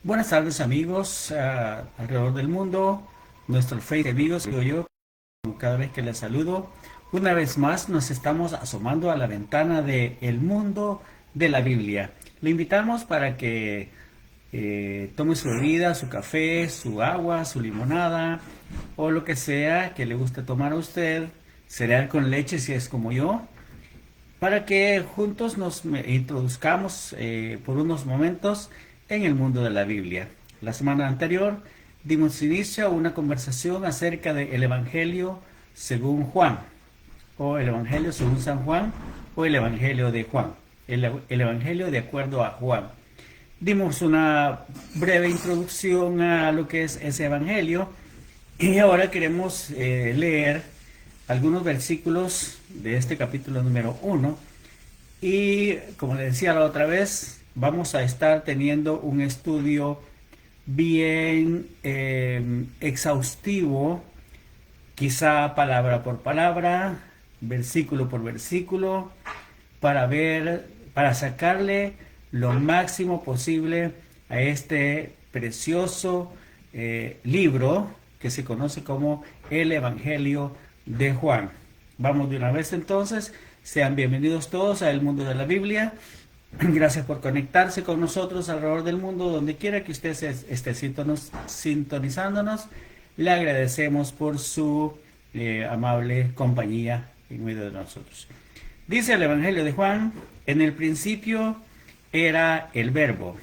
Buenas tardes amigos alrededor del mundo, nuestros Facebook amigos, digo yo, cada vez que les saludo. Una vez más nos estamos asomando a la ventana del mundo de la Biblia. Le invitamos para que tome su bebida, su café, su agua, su limonada o lo que sea que le guste tomar a usted, cereal con leche si es como yo, para que juntos nos introduzcamos por unos momentos en el mundo de la Biblia. La semana anterior dimos inicio a una conversación acerca del Evangelio según Juan, o el Evangelio según San Juan, o el Evangelio de Juan, el Evangelio de acuerdo a Juan. Dimos una breve introducción a lo que es ese Evangelio y ahora queremos leer algunos versículos de este capítulo número 1 y como les decía la otra vez, vamos a estar teniendo un estudio bien exhaustivo, quizá palabra por palabra, versículo por versículo, para sacarle lo máximo posible a este precioso libro que se conoce como el Evangelio de Juan. Vamos de una vez entonces, sean bienvenidos todos al mundo de la Biblia. Gracias por conectarse con nosotros alrededor del mundo, donde quiera que usted esté sintonizándonos. Le agradecemos por su amable compañía en medio de nosotros. Dice el Evangelio de Juan: en el principio era el Verbo,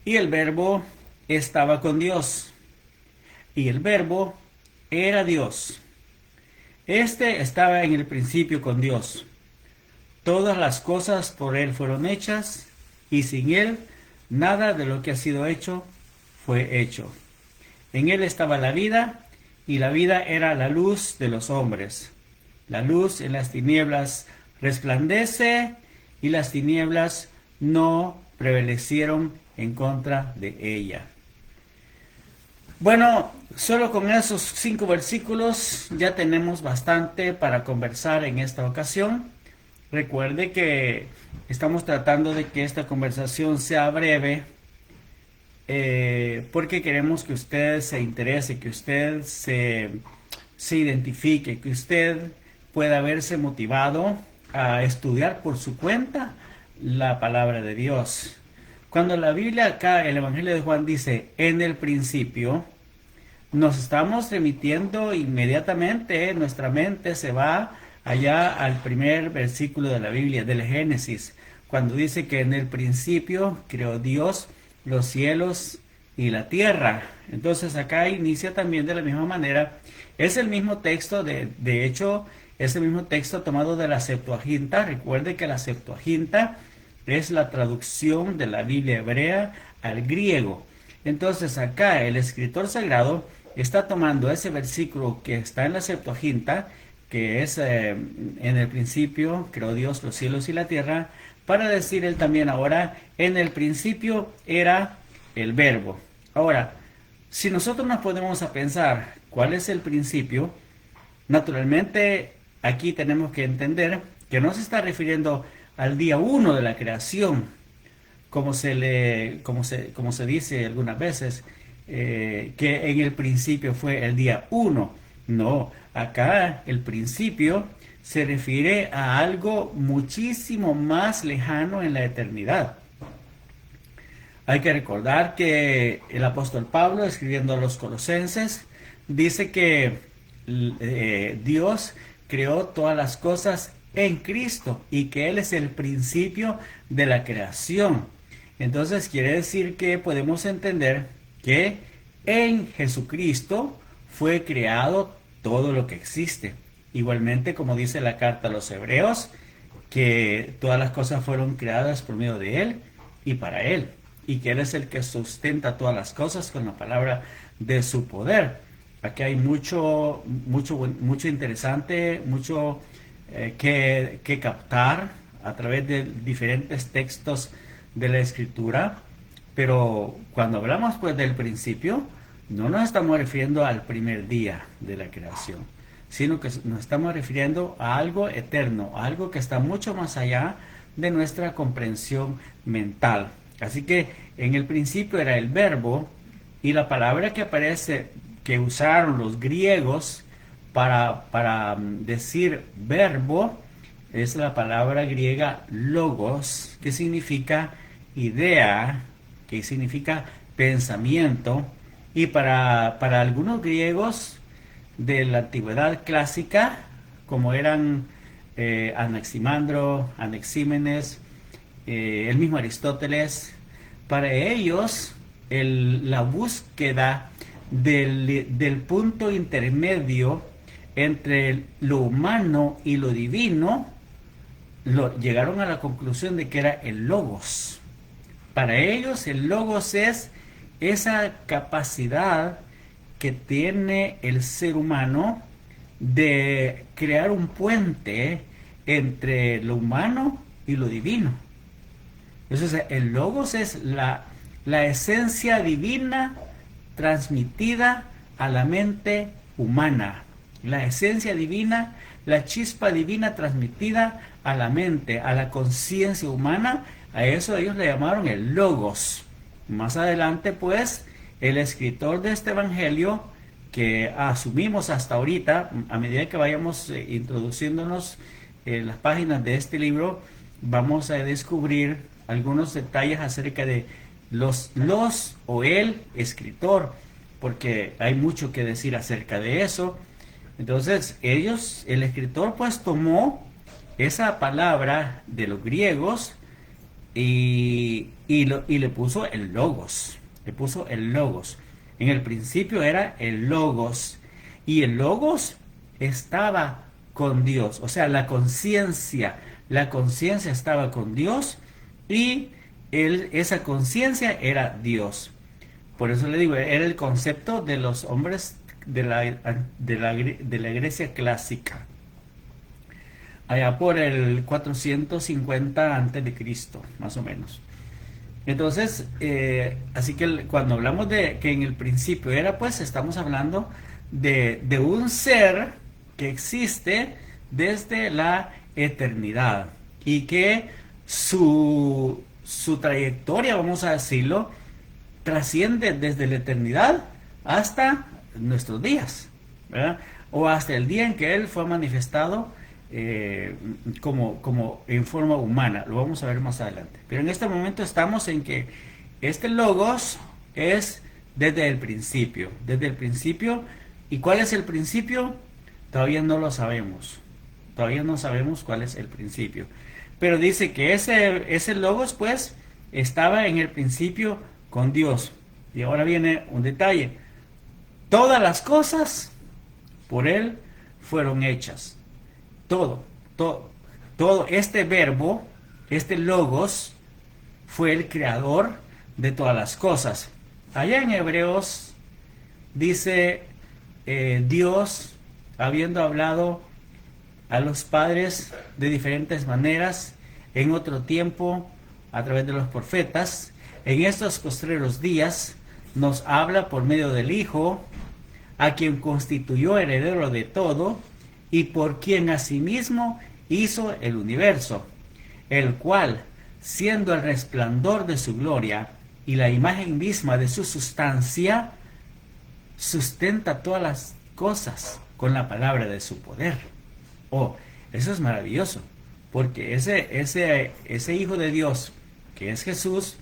y el Verbo estaba con Dios, y el Verbo era Dios. Este estaba en el principio con Dios. Todas las cosas por Él fueron hechas, y sin Él nada de lo que ha sido hecho fue hecho. En Él estaba la vida, y la vida era la luz de los hombres. La luz en las tinieblas resplandece, y las tinieblas no prevalecieron en contra de ella. Bueno, solo con esos 5 versículos ya tenemos bastante para conversar en esta ocasión. Recuerde que estamos tratando de que esta conversación sea breve, porque queremos que usted se interese, que usted se identifique, que usted pueda verse motivado a estudiar por su cuenta la palabra de Dios. Cuando la Biblia acá, el Evangelio de Juan dice en el principio, nos estamos remitiendo inmediatamente, nuestra mente se va allá al primer versículo de la Biblia, del Génesis, cuando dice que en el principio creó Dios los cielos y la tierra. Entonces acá inicia también de la misma manera. Es el mismo texto, de hecho, es el mismo texto tomado de la Septuaginta. Recuerde que la Septuaginta es la traducción de la Biblia hebrea al griego. Entonces acá el escritor sagrado está tomando ese versículo que está en la Septuaginta, que es en el principio creó Dios los cielos y la tierra, para decir él también ahora, en el principio era el Verbo. Ahora, si nosotros nos ponemos a pensar cuál es el principio, naturalmente aquí tenemos que entender que no se está refiriendo al día 1 de la creación, como se dice algunas veces, que en el principio fue el día 1. No, acá el principio se refiere a algo muchísimo más lejano en la eternidad. Hay que recordar que el apóstol Pablo, escribiendo a los Colosenses, dice que Dios creó todas las cosas en Cristo y que Él es el principio de la creación. Entonces quiere decir que podemos entender que en Jesucristo fue creado todo lo que existe. Igualmente, como dice la carta a los Hebreos, que todas las cosas fueron creadas por medio de Él y para Él, y que Él es el que sustenta todas las cosas con la palabra de su poder. Aquí hay mucho interesante, mucho que captar a través de diferentes textos de la Escritura, pero cuando hablamos pues del principio, no nos estamos refiriendo al primer día de la creación, sino que nos estamos refiriendo a algo eterno, a algo que está mucho más allá de nuestra comprensión mental, Así que en el principio era el verbo, y la palabra que aparece, que usaron los griegos para decir verbo, es la palabra griega logos, que significa idea, que significa pensamiento. Y para algunos griegos de la antigüedad clásica, como eran Anaximandro, Anaxímenes, el mismo Aristóteles, para ellos la búsqueda del punto intermedio entre lo humano y lo divino, llegaron a la conclusión de que era el logos. Para ellos el logos es esa capacidad que tiene el ser humano de crear un puente entre lo humano y lo divino. Entonces el logos es la esencia divina transmitida a la mente humana. La esencia divina, la chispa divina transmitida a la mente, a la conciencia humana. A eso ellos le llamaron el logos. Más adelante, pues, el escritor de este evangelio, que asumimos hasta ahorita, a medida que vayamos introduciéndonos en las páginas de este libro, vamos a descubrir algunos detalles acerca de los o el escritor, porque hay mucho que decir acerca de eso. Entonces, el escritor pues tomó esa palabra de los griegos y le puso el logos. Le puso el logos. En el principio era el logos. Y el logos estaba con Dios. O sea, la conciencia. La conciencia estaba con Dios. Y esa conciencia era Dios. Por eso le digo, era el concepto de los hombres de la Grecia clásica, allá por el 450 antes de Cristo, más o menos. Entonces, así que cuando hablamos de que en el principio era, pues estamos hablando de un ser que existe desde la eternidad y que su trayectoria, vamos a decirlo, trasciende desde la eternidad hasta nuestros días, ¿verdad? O hasta el día en que Él fue manifestado como en forma humana. Lo vamos a ver más adelante. Pero en este momento estamos en que este logos es desde el principio. Desde el principio. ¿Y cuál es el principio? Todavía no lo sabemos. Todavía no sabemos cuál es el principio. Pero dice que ese logos, pues, estaba en el principio con Dios. Y ahora viene un detalle. Todas las cosas por Él fueron hechas. Todo este verbo, este logos, fue el creador de todas las cosas. Allá en Hebreos dice Dios, habiendo hablado a los padres de diferentes maneras, en otro tiempo, a través de los profetas, en estos postreros días, nos habla por medio del Hijo, a quien constituyó heredero de todo, y por quien asimismo hizo el universo, el cual, siendo el resplandor de su gloria y la imagen misma de su sustancia, sustenta todas las cosas con la palabra de su poder. Oh, eso es maravilloso, porque ese Hijo de Dios, que es Jesús,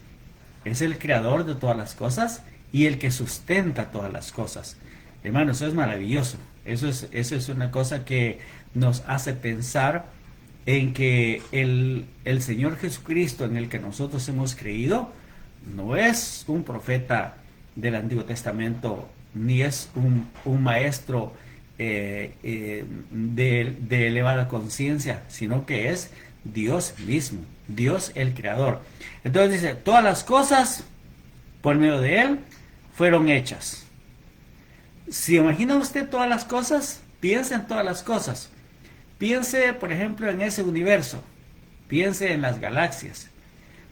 es el creador de todas las cosas y el que sustenta todas las cosas. Hermanos, eso es maravilloso. Eso es una cosa que nos hace pensar en que el Señor Jesucristo en el que nosotros hemos creído no es un profeta del Antiguo Testamento, ni es un maestro de elevada conciencia, sino que es Dios mismo, Dios el Creador. Entonces dice, todas las cosas por medio de Él fueron hechas. Si imagina usted todas las cosas, piense en todas las cosas. Piense, por ejemplo, en ese universo. Piense en las galaxias.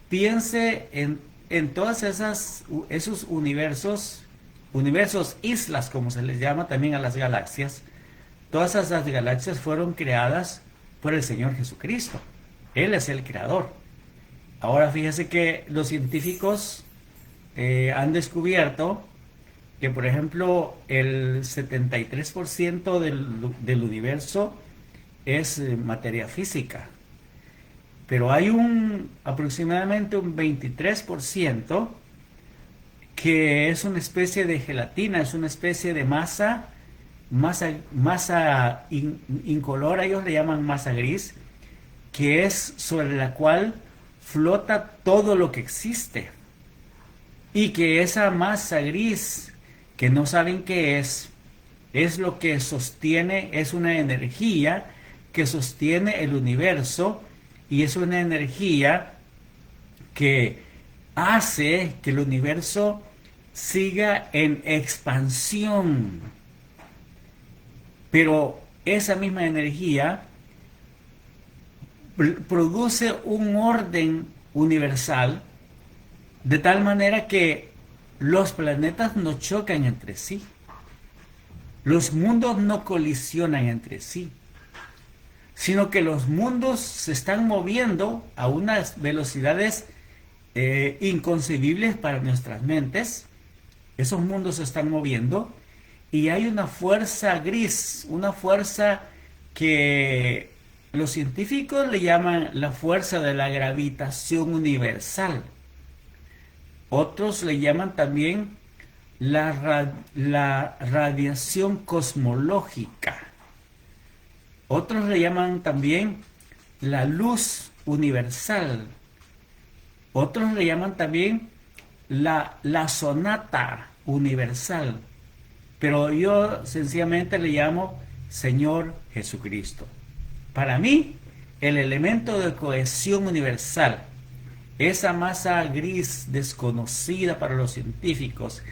Piense en todas esos universos, islas, como se les llama también a las galaxias. Todas esas galaxias fueron creadas por el Señor Jesucristo. Él es el creador. Ahora fíjese que los científicos han descubierto que, por ejemplo, el 73% del universo es materia física, pero hay aproximadamente un 23% que es una especie de gelatina, es una especie de masa incolora, ellos le llaman masa gris, que es sobre la cual flota todo lo que existe. Y que esa masa gris, que no saben qué es lo que sostiene, es una energía que sostiene el universo y es una energía que hace que el universo siga en expansión. Pero esa misma energía produce un orden universal de tal manera que los planetas no chocan entre sí, los mundos no colisionan entre sí, sino que los mundos se están moviendo a unas velocidades inconcebibles para nuestras mentes. Esos mundos se están moviendo y hay una fuerza gris, una fuerza que los científicos le llaman la fuerza de la gravitación universal. Otros le llaman también la radiación cosmológica. Otros le llaman también la luz universal. Otros le llaman también la sonata universal. Pero yo sencillamente le llamo Señor Jesucristo. Para mí, el elemento de cohesión universal, esa masa gris desconocida para los científicos,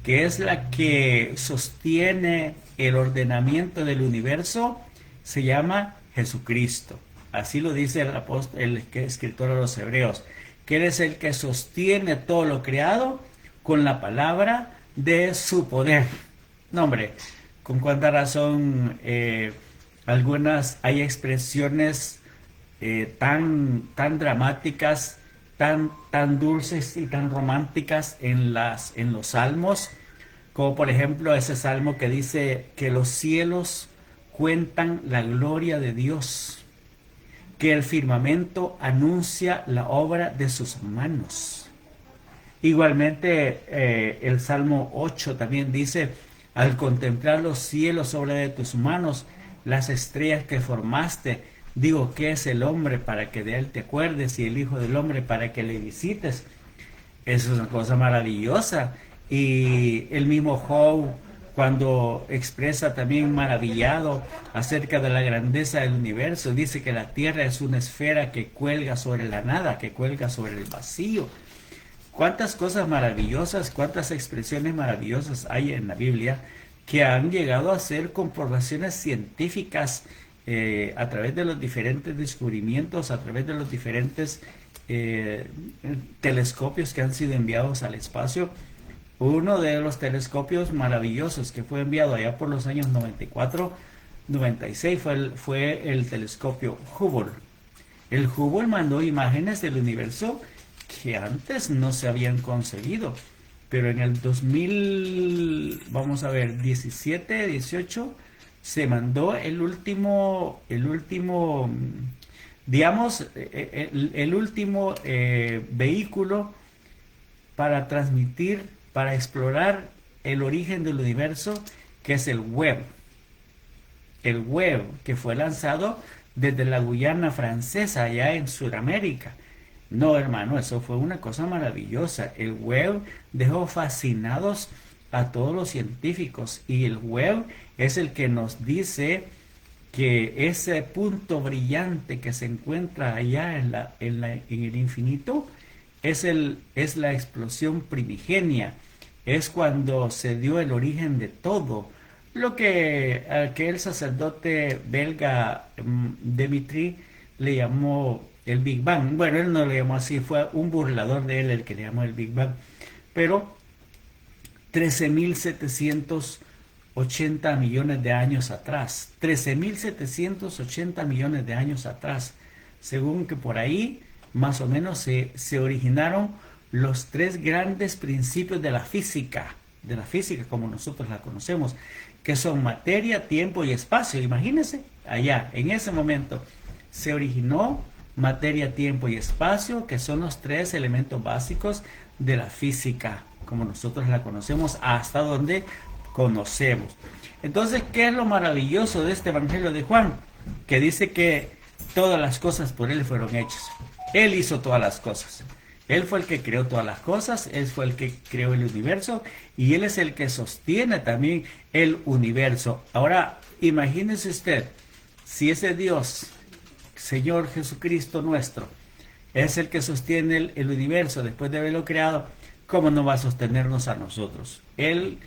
que es la que sostiene el ordenamiento del universo, se llama Jesucristo. Así lo dice el escritor de los Hebreos, que Él es el que sostiene todo lo creado con la palabra de su poder. No, hombre, con cuánta razón hay expresiones tan dramáticas, tan dulces y tan románticas en los salmos, como por ejemplo ese salmo que dice que los cielos cuentan la gloria de Dios, que el firmamento anuncia la obra de sus manos. Igualmente el Salmo 8 también dice: al contemplar los cielos sobre de tus manos, las estrellas que formaste, digo, ¿qué es el hombre para que de él te acuerdes y el hijo del hombre para que le visites? Eso es una cosa maravillosa. Y el mismo Job, cuando expresa también maravillado acerca de la grandeza del universo, dice que la tierra es una esfera que cuelga sobre la nada, que cuelga sobre el vacío. Cuántas cosas maravillosas, cuántas expresiones maravillosas hay en la Biblia que han llegado a ser comprobaciones científicas a través de los diferentes descubrimientos, a través de los diferentes telescopios que han sido enviados al espacio. Uno de los telescopios maravillosos que fue enviado allá por los años 94, 96 fue el telescopio Hubble. El Hubble mandó imágenes del universo que antes no se habían concebido, pero en el 17, 18, se mandó digamos, el último vehículo para transmitir, para explorar el origen del universo, que es el Webb. El Webb, que fue lanzado desde la Guyana Francesa, allá en Sudamérica. No, hermano, eso fue una cosa maravillosa. El Webb dejó fascinados a todos los científicos, y el Webb es el que nos dice que ese punto brillante que se encuentra allá en el infinito es la explosión primigenia, es cuando se dio el origen de todo. Lo que aquel sacerdote belga Dimitri le llamó el Big Bang. Bueno, él no le llamó así, fue un burlador de él el que le llamó el Big Bang. Pero 13.780 millones de años atrás, 13.780 millones de años atrás, según que por ahí más o menos se originaron los tres grandes principios de la física como nosotros la conocemos, que son materia, tiempo y espacio. Imagínense, allá, en ese momento, se originó materia, tiempo y espacio, que son los tres elementos básicos de la física, como nosotros la conocemos, hasta donde conocemos. Entonces, ¿qué es lo maravilloso de este Evangelio de Juan? Que dice que todas las cosas por Él fueron hechas. Él hizo todas las cosas. Él fue el que creó todas las cosas, Él fue el que creó el universo y Él es el que sostiene también el universo. Ahora, imagínese usted, si ese Dios, Señor Jesucristo nuestro, es el que sostiene el universo después de haberlo creado, ¿cómo no va a sostenernos a nosotros? Él,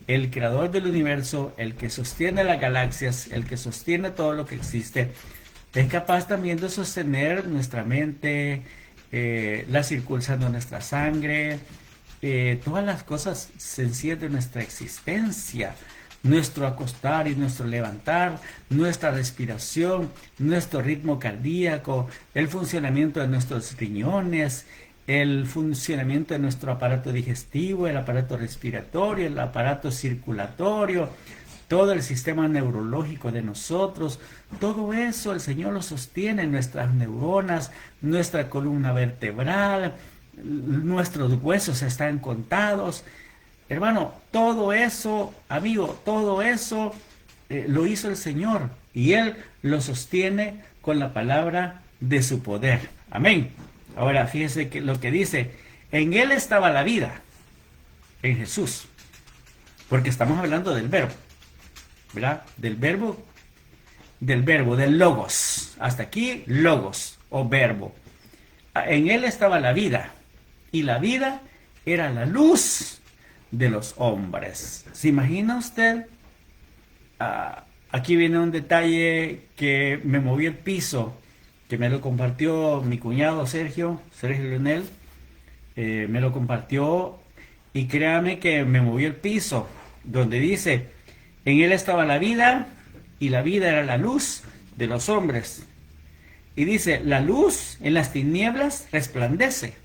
el creador del universo, el que sostiene las galaxias, el que sostiene todo lo que existe, es capaz también de sostener nuestra mente, la circulación de nuestra sangre, todas las cosas sencillas de nuestra existencia, nuestro acostar y nuestro levantar, nuestra respiración, nuestro ritmo cardíaco, el funcionamiento de nuestros riñones, el funcionamiento de nuestro aparato digestivo, el aparato respiratorio, el aparato circulatorio, todo el sistema neurológico de nosotros, todo eso el Señor lo sostiene, nuestras neuronas, nuestra columna vertebral, nuestros huesos están contados. Hermano, todo eso, amigo, todo eso lo hizo el Señor y Él lo sostiene con la palabra de su poder. Amén. Ahora fíjese que lo que dice, en Él estaba la vida, en Jesús, porque estamos hablando del verbo, ¿verdad? Del verbo, del logos. Hasta aquí, logos o verbo. En Él estaba la vida y la vida era la luz de los hombres. ¿Se imagina usted? Aquí viene un detalle que me movió el piso, que me lo compartió mi cuñado Sergio Leonel, me lo compartió y créame que me movió el piso, donde dice, en Él estaba la vida y la vida era la luz de los hombres. Y dice, la luz en las tinieblas resplandece.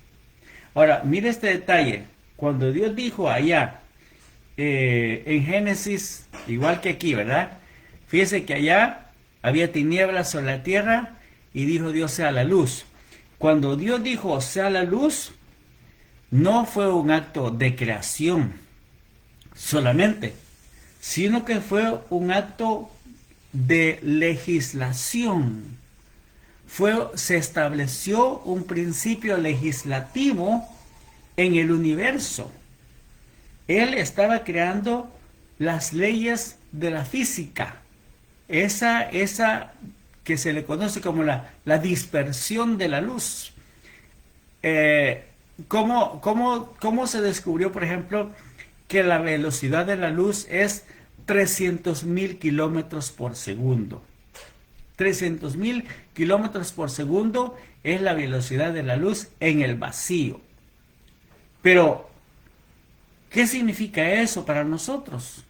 Ahora, mire este detalle. Cuando Dios dijo allá, en Génesis, igual que aquí, ¿verdad? Fíjese que allá había tinieblas sobre la tierra y dijo Dios sea la luz. Cuando Dios dijo sea la luz, no fue un acto de creación solamente, sino que fue un acto de legislación. Se estableció un principio legislativo en el universo. Él estaba creando las leyes de la física, esa que se le conoce como la dispersión de la luz. ¿Cómo se descubrió, por ejemplo, que la velocidad de la luz es 300.000 kilómetros por segundo? 300.000 kilómetros por segundo es la velocidad de la luz en el vacío. Pero, ¿qué significa eso para nosotros?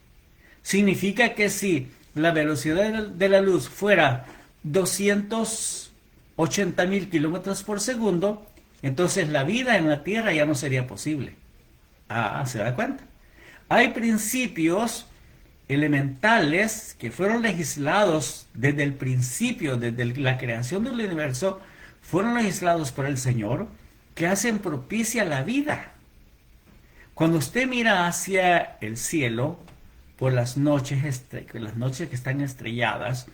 Significa que si la velocidad de la luz fuera 280.000 kilómetros por segundo, entonces la vida en la Tierra ya no sería posible. ¿Se da cuenta? Hay principios elementales que fueron legislados desde el principio, desde la creación del universo, fueron legislados por el Señor, que hacen propicia la vida. Cuando usted mira hacia el cielo por las noches que están estrelladas,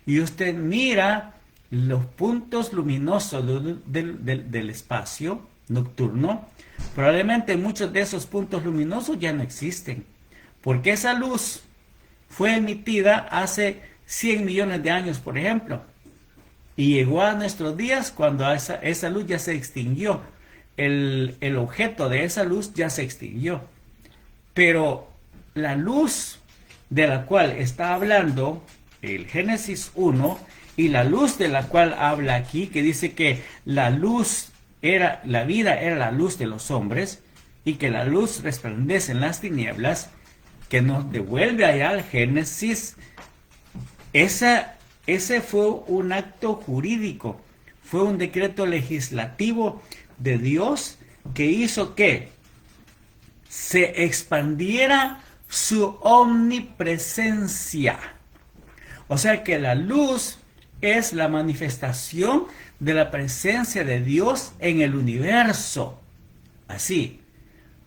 y usted mira los puntos luminosos del espacio nocturno, probablemente muchos de esos puntos luminosos ya no existen, porque esa luz fue emitida hace 100 millones de años, por ejemplo, y llegó a nuestros días cuando esa luz ya se extinguió. El objeto de esa luz ya se extinguió. Pero la luz de la cual está hablando el Génesis 1 y la luz de la cual habla aquí, que dice que la vida era la luz de los hombres y que la luz resplandece en las tinieblas, que nos devuelve allá al Génesis, ese fue un acto jurídico, fue un decreto legislativo de Dios que hizo que se expandiera su omnipresencia. O sea que la luz es la manifestación de la presencia de Dios en el universo. Así,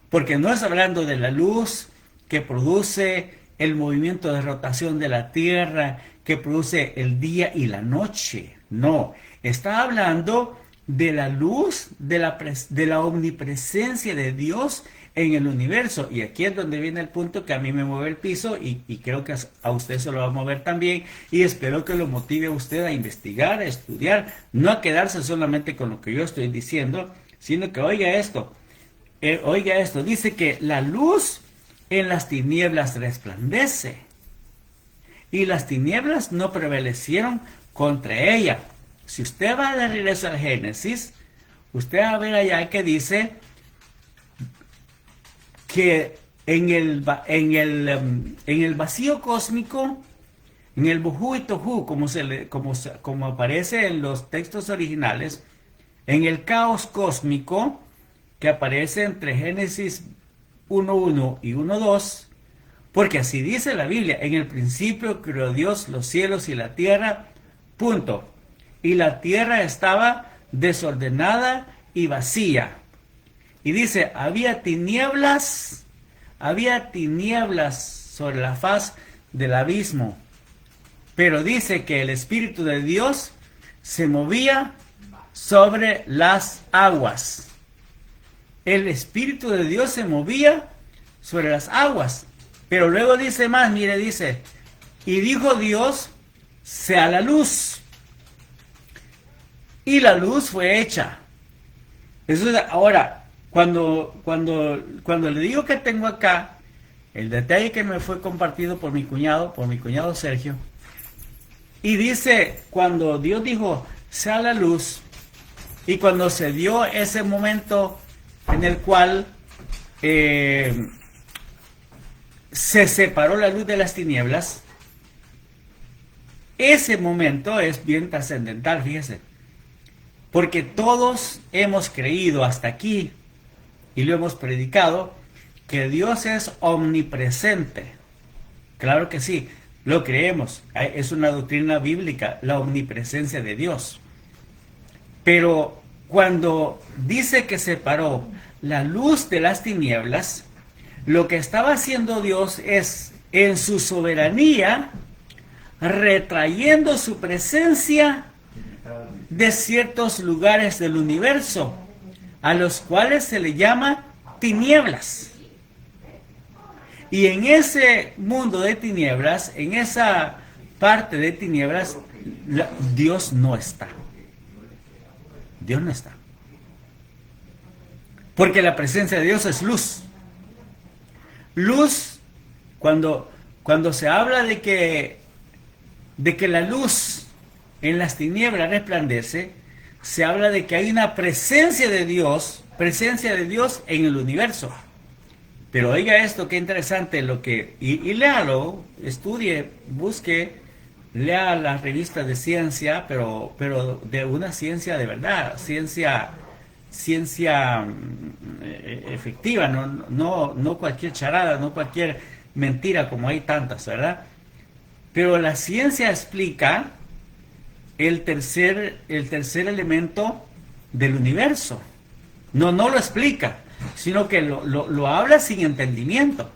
porque no es hablando de la luz que produce el movimiento de rotación de la Tierra, que produce el día y la noche. No, está hablando de la luz de la omnipresencia de Dios en el universo. Y aquí es donde viene el punto que a mí me mueve el piso y creo que a usted se lo va a mover también. Y espero que lo motive a usted a investigar, a estudiar, no a quedarse solamente con lo que yo estoy diciendo, sino que oiga esto. Dice que la luz en las tinieblas resplandece y las tinieblas no prevalecieron contra ella. Si usted va de regreso al Génesis, usted va a ver allá que dice que en el vacío cósmico, en el Bujú y Tohu, como aparece en los textos originales, en el caos cósmico, que aparece entre Génesis 1.1 y 1.2, porque así dice la Biblia, en el principio creó Dios los cielos y la tierra, punto. Y la tierra estaba desordenada y vacía. Y dice, había tinieblas sobre la faz del abismo. Pero dice que el Espíritu de Dios se movía sobre las aguas. El Espíritu de Dios se movía sobre las aguas. Pero luego dice más, mire, dice, y dijo Dios, sea la luz. Y la luz fue hecha. Eso es, ahora, cuando le digo que tengo acá el detalle que me fue compartido por mi cuñado Sergio, y dice, cuando Dios dijo, sea la luz, y cuando se dio ese momento en el cual se separó la luz de las tinieblas, ese momento es bien trascendental, fíjese, porque todos hemos creído hasta aquí y lo hemos predicado que Dios es omnipresente. Claro que sí, lo creemos, es una doctrina bíblica, la omnipresencia de Dios. Pero cuando dice que separó la luz de las tinieblas, lo que estaba haciendo Dios es, en su soberanía, retrayendo su presencia de ciertos lugares del universo, a los cuales se le llama tinieblas. Y en ese mundo de tinieblas, en esa parte de tinieblas, Dios no está. Dios no está. Porque la presencia de Dios es luz. Luz, cuando se habla de que la luz en las tinieblas resplandece, se habla de que hay una presencia de Dios en el universo. Pero oiga esto, qué interesante y léalo, estudie, busque, lea las revistas de ciencia, pero de una ciencia de verdad, ciencia efectiva, no cualquier charada, no cualquier mentira como hay tantas, ¿verdad? Pero la ciencia explica el tercer elemento del universo. No lo explica, sino que lo habla sin entendimiento,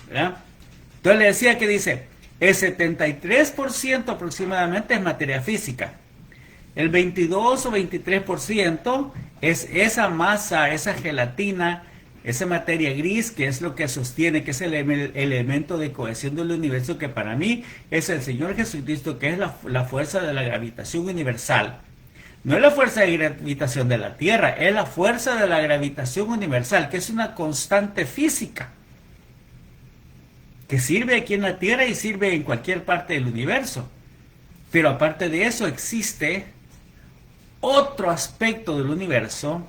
¿verdad? Entonces le decía que dice, el 73% aproximadamente es materia física. El 22 o 23% es esa masa, esa gelatina, esa materia gris, que es lo que sostiene, que es el elemento de cohesión del universo, que para mí es el Señor Jesucristo, que es la fuerza de la gravitación universal. No es la fuerza de gravitación de la Tierra, es la fuerza de la gravitación universal, que es una constante física, que sirve aquí en la Tierra y sirve en cualquier parte del universo. Pero aparte de eso existe otro aspecto del universo,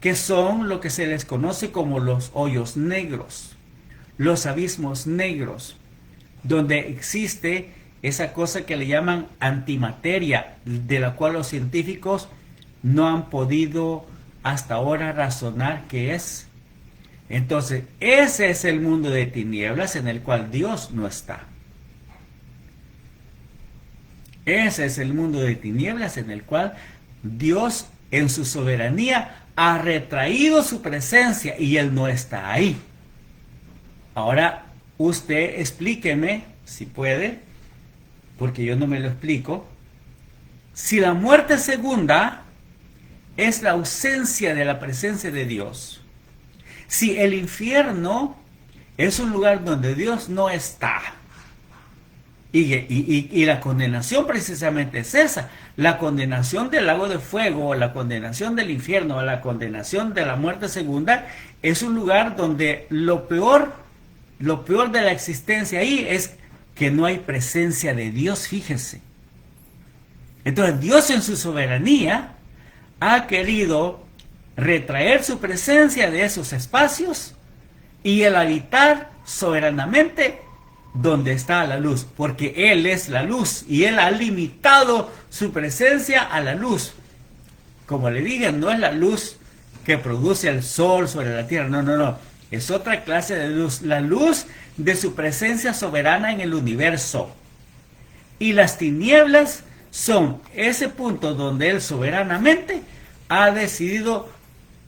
que son lo que se les conoce como los hoyos negros, los abismos negros, donde existe esa cosa que le llaman antimateria, de la cual los científicos no han podido hasta ahora razonar qué es. Entonces, ese es el mundo de tinieblas en el cual Dios no está. Ese es el mundo de tinieblas en el cual Dios en su soberanía ha retraído su presencia y Él no está ahí. Ahora, usted explíqueme, si puede, porque yo no me lo explico, si la muerte segunda es la ausencia de la presencia de Dios, si el infierno es un lugar donde Dios no está, y la condenación precisamente es esa, la condenación del lago de fuego, la condenación del infierno, la condenación de la muerte segunda, es un lugar donde lo peor de la existencia ahí es que no hay presencia de Dios, fíjese. Entonces Dios en su soberanía ha querido retraer su presencia de esos espacios y el habitar soberanamente donde está la luz, porque Él es la luz y Él ha limitado su presencia a la luz. Como le dije, no es la luz que produce el sol sobre la tierra, no, es otra clase de luz, la luz de su presencia soberana en el universo. Y las tinieblas son ese punto donde Él soberanamente ha decidido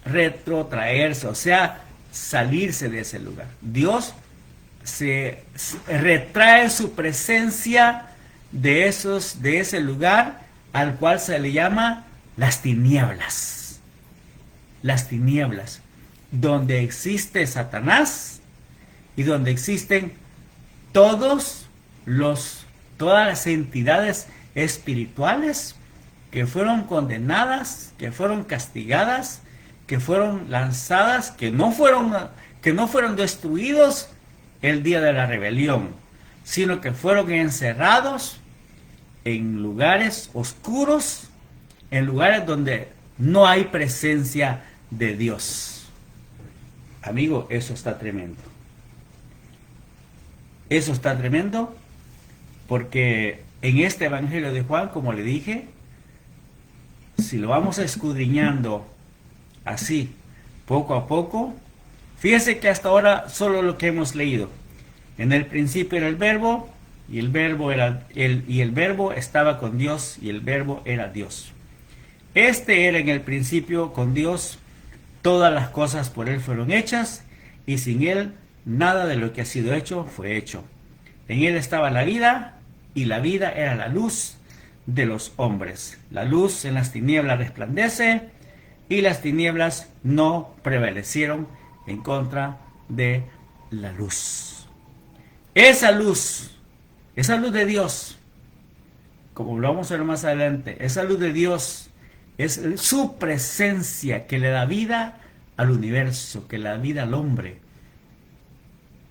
retrotraerse, o sea, salirse de ese lugar. Dios se retrae su presencia de ese lugar al cual se le llama las tinieblas, donde existe Satanás y donde existen todas las entidades espirituales que fueron condenadas, que fueron castigadas, que fueron lanzadas, que no fueron destruidos el día de la rebelión, sino que fueron encerrados en lugares oscuros, en lugares donde no hay presencia de Dios. Amigo, eso está tremendo. Eso está tremendo porque en este Evangelio de Juan, como le dije, si lo vamos escudriñando así, poco a poco, fíjese que hasta ahora solo lo que hemos leído. En el principio era el verbo, y el verbo estaba con Dios, y el verbo era Dios. Este era en el principio con Dios, todas las cosas por Él fueron hechas, y sin Él nada de lo que ha sido hecho fue hecho. En Él estaba la vida, y la vida era la luz de los hombres. La luz en las tinieblas resplandece, y las tinieblas no prevalecieron en contra de la luz. Esa luz de Dios, como lo vamos a ver más adelante, esa luz de Dios es su presencia que le da vida al universo, que le da vida al hombre.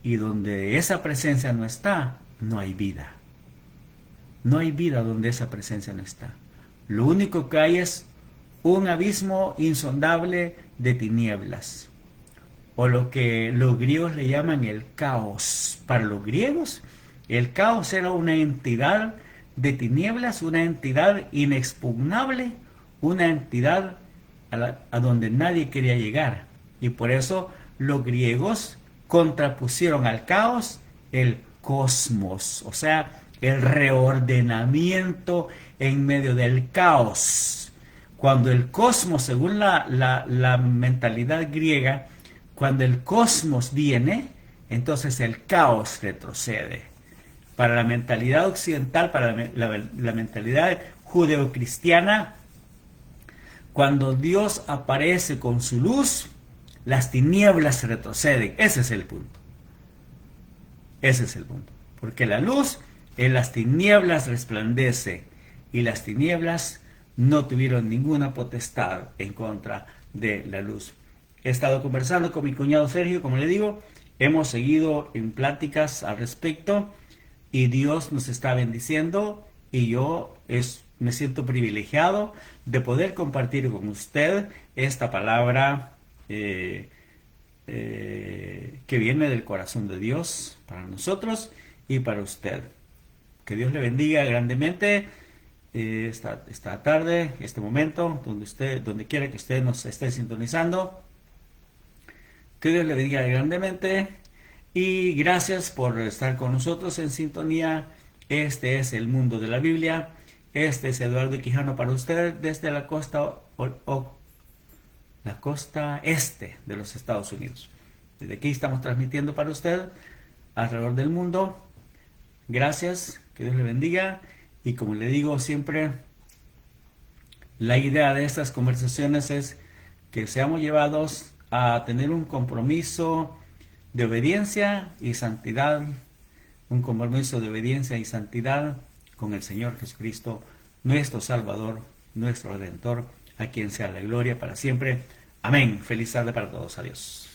Y donde esa presencia no está, no hay vida. No hay vida donde esa presencia no está. Lo único que hay es un abismo insondable de tinieblas, o lo que los griegos le llaman el caos. Para los griegos, el caos era una entidad de tinieblas, una entidad inexpugnable, una entidad a donde nadie quería llegar. Y por eso los griegos contrapusieron al caos el cosmos, o sea, el reordenamiento en medio del caos. Cuando el cosmos, según la mentalidad griega, cuando el cosmos viene, entonces el caos retrocede. Para la mentalidad occidental, para la mentalidad judeocristiana, cuando Dios aparece con su luz, las tinieblas retroceden. Ese es el punto. Ese es el punto. Porque la luz en las tinieblas resplandece, y las tinieblas no tuvieron ninguna potestad en contra de la luz. He estado conversando con mi cuñado Sergio, como le digo, hemos seguido en pláticas al respecto y Dios nos está bendiciendo, y yo me siento privilegiado de poder compartir con usted esta palabra que viene del corazón de Dios para nosotros y para usted. Que Dios le bendiga grandemente esta tarde, este momento, donde quiera que usted nos esté sintonizando. Que Dios le bendiga grandemente y gracias por estar con nosotros en sintonía. Este es el mundo de la Biblia. Este es Eduardo Quijano para usted desde la la costa este de los Estados Unidos. Desde aquí estamos transmitiendo para usted alrededor del mundo. Gracias, que Dios le bendiga. Y como le digo siempre, la idea de estas conversaciones es que seamos llevados a tener un compromiso de obediencia y santidad, un compromiso de obediencia y santidad con el Señor Jesucristo, nuestro Salvador, nuestro Redentor, a quien sea la gloria para siempre. Amén. Feliz tarde para todos. Adiós.